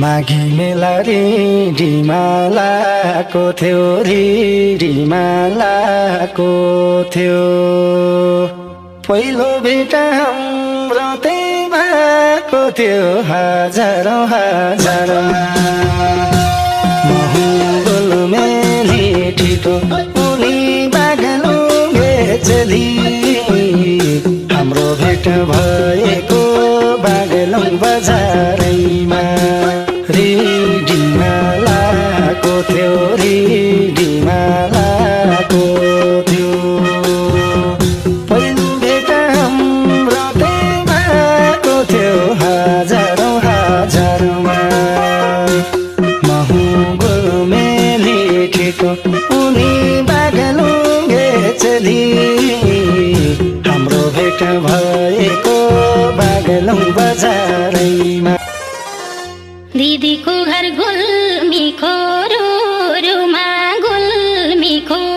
माघी मेला रिमालाको थियो रिमालाको थियो पहिलो भेट हाम्रो त्यही भएको थियो हजारौँ महँगोल मेली ठिटो उनी बागलो बेचली हाम्रो भेट भएको बागलुङ बजारैमा रिमालाको थियो रिमालाको थियो पहिलो भेट हाम्रो त्यही भएको थियो हजारौँमा महँगोल मेली ठिटो उनी बागलुङ बेचली हाम्रो भेट भएको बागलुङ बजारैमा दिदीको घर गुल्मी खोरो रुमा गुल्मी खोरो